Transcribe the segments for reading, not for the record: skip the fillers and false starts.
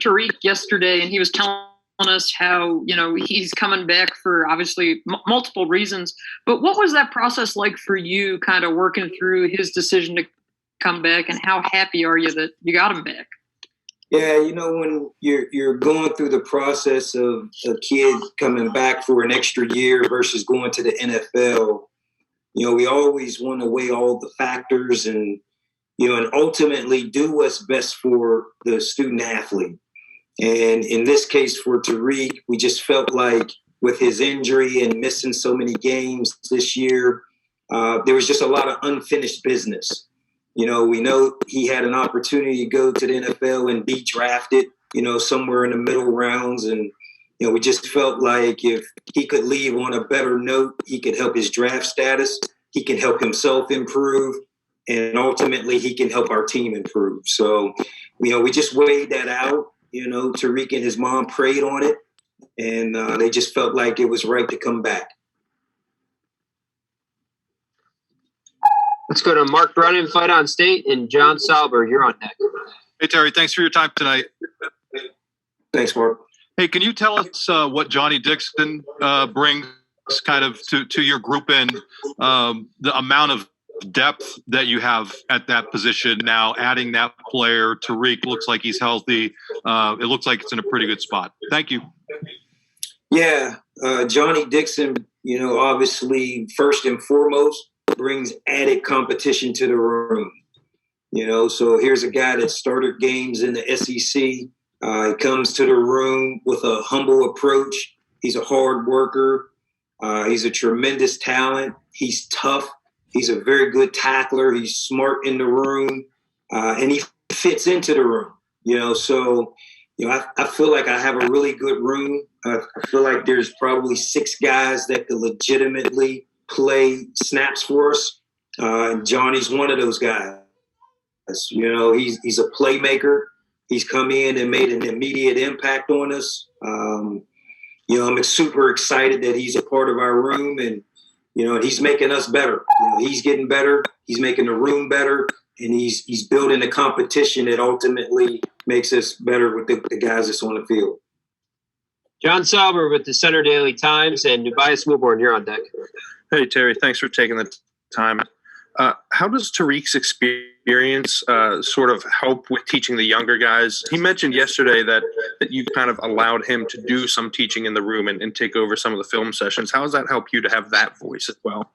Tariq yesterday, and he was telling us how, he's coming back for obviously multiple reasons. But what was that process like for you, kind of working through his decision to come back, and how happy are you that you got him back? Yeah, when you're going through the process of a kid coming back for an extra year versus going to the NFL, we always want to weigh all the factors and ultimately do what's best for the student athlete. And in this case for Tariq, we just felt like with his injury and missing so many games this year, there was just a lot of unfinished business. We know he had an opportunity to go to the NFL and be drafted, somewhere in the middle rounds. And, we just felt like if he could leave on a better note, he could help his draft status, he can help himself improve, and ultimately he can help our team improve. So, we just weighed that out. Tariq and his mom prayed on it, and they just felt like it was right to come back. Let's go to Mark Brennan, Fight On State, and John Sauber. You're on deck. Hey, Terry, thanks for your time tonight. Thanks, Mark. Hey, can you tell us what Johnny Dixon brings kind of to your group and the amount of depth that you have at that position now, adding that player? Tariq looks like he's healthy. It looks like it's in a pretty good spot. Thank you. Yeah, Johnny Dixon, obviously first and foremost brings added competition to the room. So here's a guy that started games in the SEC. He comes to the room with a humble approach. He's a hard worker. He's a tremendous talent. He's tough. He's a very good tackler. He's smart in the room, and he fits into the room. So I feel like I have a really good room. I feel like there's probably 6 guys that could legitimately play snaps for us. Johnny's one of those guys. He's a playmaker. He's come in and made an immediate impact on us. I'm super excited that he's a part of our room, and he's making us better. He's getting better. He's making the room better, and he's building a competition that ultimately makes us better with the guys that's on the field. John Sauber with the Center Daily Times, and Tobias Wilborn. You're on deck. Hey, Terry, thanks for taking the time. How does Tariq's experience sort of help with teaching the younger guys? He mentioned yesterday that you kind of allowed him to do some teaching in the room and take over some of the film sessions. How does that help you to have that voice as well?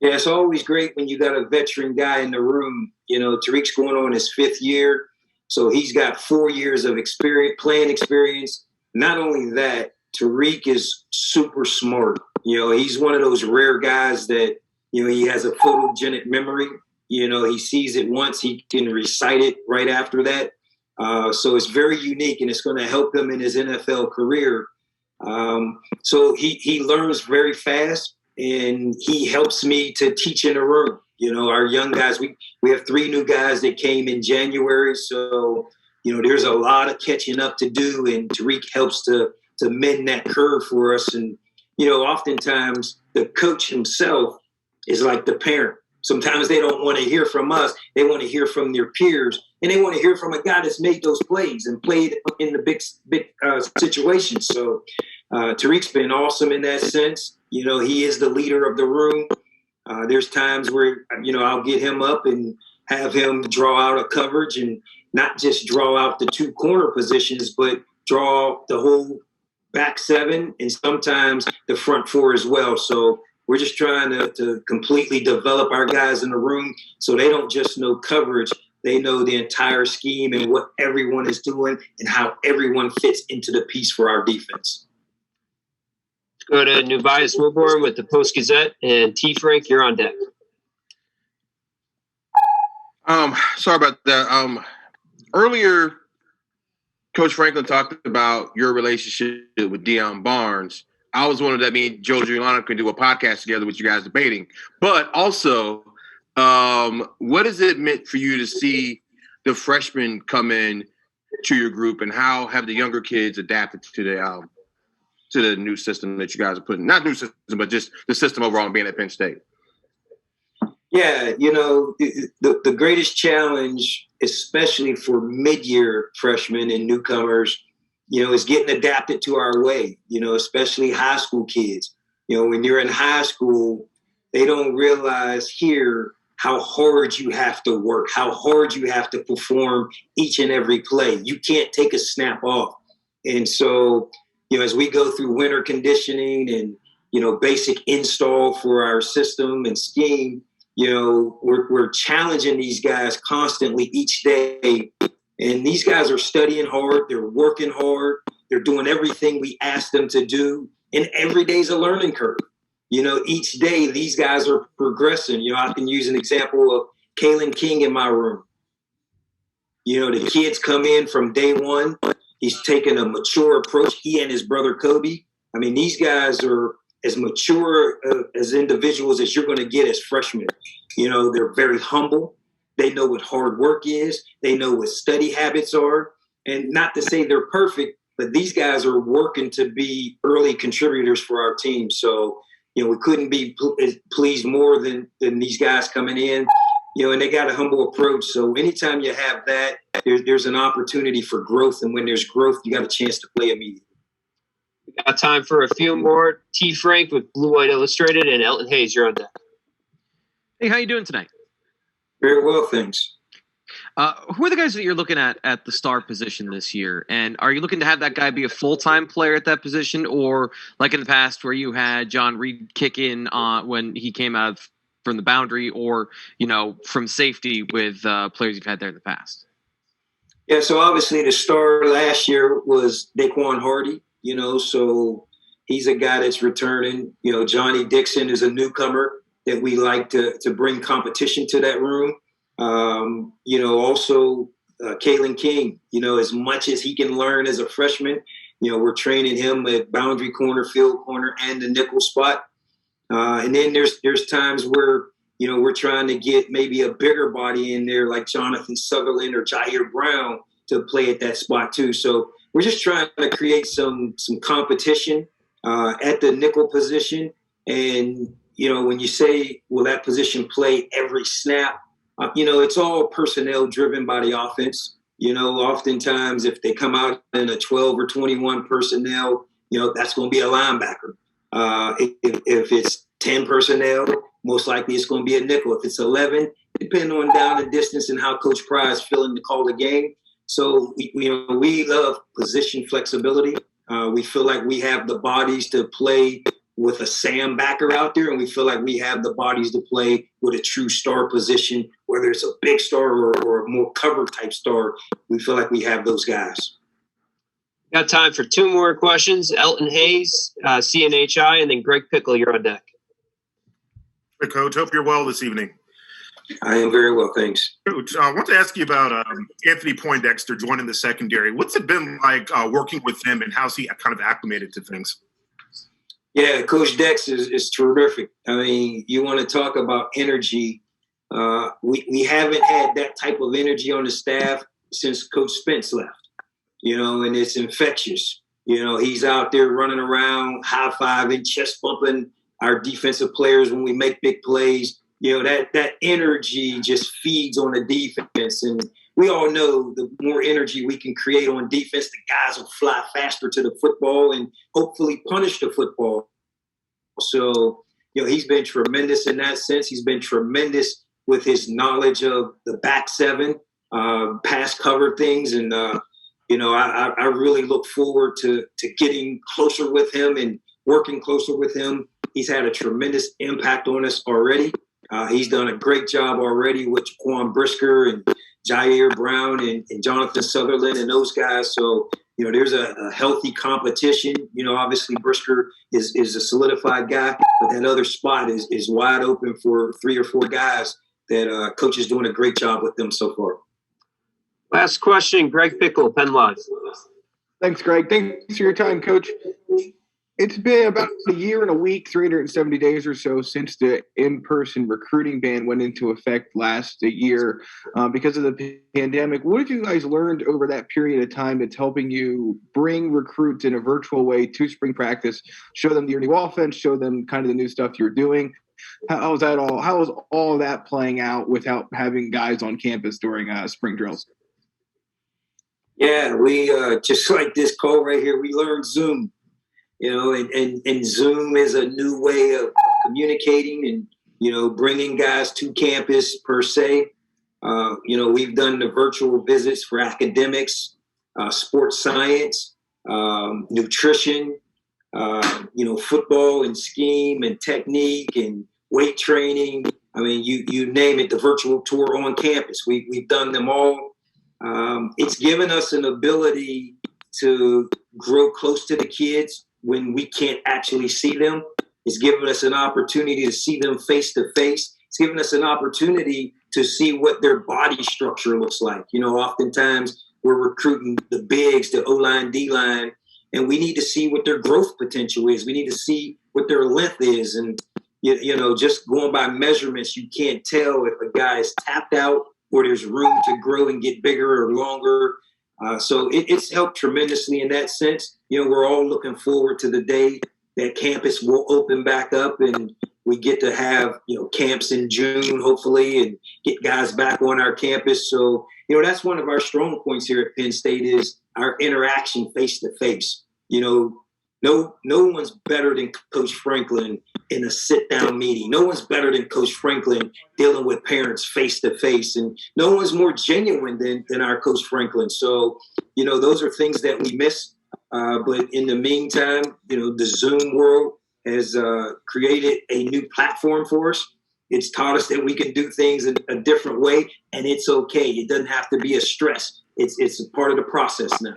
Yeah, it's always great when you got a veteran guy in the room. Tariq's going on his 5th year, so he's got 4 years of playing experience. Not only that, Tariq is super smart. He's one of those rare guys that, he has a photogenic memory. He sees it once, he can recite it right after that. So it's very unique, and it's going to help him in his NFL career. So he learns very fast, and he helps me to teach in the room. Our young guys, we have 3 new guys that came in January. So, there's a lot of catching up to do, and Tariq helps to mend that curve for us. And, oftentimes the coach himself is like the parent. Sometimes they don't want to hear from us. They want to hear from their peers, and they want to hear from a guy that's made those plays and played in the big situations. So Tariq's been awesome in that sense. He is the leader of the room. There's times where, I'll get him up and have him draw out a coverage, and not just draw out the 2 corner positions, but draw the whole back 7 and sometimes the front 4 as well. So we're just trying to completely develop our guys in the room so they don't just know coverage. They know the entire scheme and what everyone is doing and how everyone fits into the piece for our defense. Let's go to Tobias Wilborn with the Post-Gazette, and T. Frank, you're on deck. Sorry about that. Earlier, Coach Franklin talked about your relationship with Deion Barnes. I was wondering that me and Joe Giuliano can do a podcast together with you guys debating. But also, what has it meant for you to see the freshmen come in to your group, and how have the younger kids adapted to the new system that you guys are putting? Not new system, but just the system overall being at Penn State. Yeah, the greatest challenge, especially for mid-year freshmen and newcomers, is getting adapted to our way, especially high school kids. When you're in high school, they don't realize here how hard you have to work, how hard you have to perform each and every play. You can't take a snap off. And so, as we go through winter conditioning and, basic install for our system and scheme, we're challenging these guys constantly each day. And these guys are studying hard. They're working hard. They're doing everything we ask them to do. And every day's a learning curve. Each day these guys are progressing. I can use an example of Kalen King in my room. The kids come in from day one. He's taking a mature approach. He and his brother Kobe. I mean, these guys are as mature as individuals as you're going to get as freshmen. They're very humble. They know what hard work is. They know what study habits are. And not to say they're perfect, but these guys are working to be early contributors for our team. So, we couldn't be pleased more than these guys coming in, and they got a humble approach. So anytime you have that, there's an opportunity for growth. And when there's growth, you got a chance to play immediately. We got time for a few more. T. Frank with Blue White Illustrated and Elton Hayes, you're on deck. Hey, how you doing tonight? Very well, thanks. Who are the guys that you're looking at the star position this year? And are you looking to have that guy be a full-time player at that position, or like in the past where you had John Reed kick in when he came out from the boundary, or, from safety with players you've had there in the past? Yeah, so obviously the star last year was Daquan Hardy, so he's a guy that's returning. Johnny Dixon is a newcomer that we like to bring competition to that room. Also Kalen King, as much as he can learn as a freshman, we're training him at boundary corner, field corner, and the nickel spot. And then there's times where, we're trying to get maybe a bigger body in there like Jonathan Sutherland or Jair Brown to play at that spot too. So we're just trying to create some competition at the nickel position. And, when you say, will that position play every snap? It's all personnel driven by the offense. Oftentimes if they come out in a 12 or 21 personnel, that's going to be a linebacker. If it's 10 personnel, most likely it's going to be a nickel. If it's 11, depending on down and distance and how Coach Pry is feeling to call the game. So, we love position flexibility. We feel like we have the bodies to play with a Sam backer out there, and we feel like we have the bodies to play with a true star position, whether it's a big star or a more cover type star. We feel like we have those guys. Got time for two more questions. Elton Hayes, CNHI, and then Greg Pickle, you're on deck. Hey, Coach. Hope you're well this evening. I am very well, thanks. Coach, I want to ask you about Anthony Poindexter joining the secondary. What's it been like working with him, and how's he kind of acclimated to things? Yeah, Coach Dex is terrific. I mean, you want to talk about energy. We haven't had that type of energy on the staff since Coach Spence left, and it's infectious. He's out there running around, high-fiving, chest bumping our defensive players when we make big plays. That energy just feeds on the defense. And we all know the more energy we can create on defense, the guys will fly faster to the football and hopefully punish the football. So, he's been tremendous in that sense. He's been tremendous with his knowledge of the back seven, pass cover things. And, I really look forward to getting closer with him and working closer with him. He's had a tremendous impact on us already. He's done a great job already with Jaquan Brisker and Jair Brown and Jonathan Sutherland and those guys. So, there's a healthy competition. Obviously Brisker is a solidified guy, but that other spot is wide open for 3 or 4 guys that Coach is doing a great job with them so far. Last question, Greg Pickle, Penn Live. Thanks, Greg. Thanks for your time, Coach. It's been about a year and a week, 370 days or so since the in-person recruiting ban went into effect last year because of the pandemic. What have you guys learned over that period of time that's helping you bring recruits in a virtual way to spring practice, show them your new offense, show them kind of the new stuff you're doing? How was that all? How was all that playing out without having guys on campus during spring drills? Yeah, we just like this call right here, we learned Zoom, and Zoom is a new way of communicating and, bringing guys to campus per se. We've done the virtual visits for academics, sports science, nutrition, football and scheme and technique and weight training. I mean, you name it, the virtual tour on campus. We've done them all. It's given us an ability to grow close to the kids when we can't actually see them. It's given us an opportunity to see them face to face. It's given us an opportunity to see what their body structure looks like. Oftentimes we're recruiting the bigs, the O-line, D-line, and we need to see what their growth potential is. We need to see what their length is. And, just going by measurements, you can't tell if a guy is tapped out or there's room to grow and get bigger or longer. So it's helped tremendously in that sense. We're all looking forward to the day that campus will open back up and we get to have, camps in June, hopefully, and get guys back on our campus. So, that's one of our strong points here at Penn State is our interaction face to face. No one's better than Coach Franklin in a sit-down meeting. No one's better than Coach Franklin dealing with parents face to face. And no one's more genuine than our Coach Franklin. So, those are things that we miss. But in the meantime, the Zoom world has created a new platform for us. It's taught us that we can do things in a different way, and it's okay. It doesn't have to be a stress. It's a part of the process now.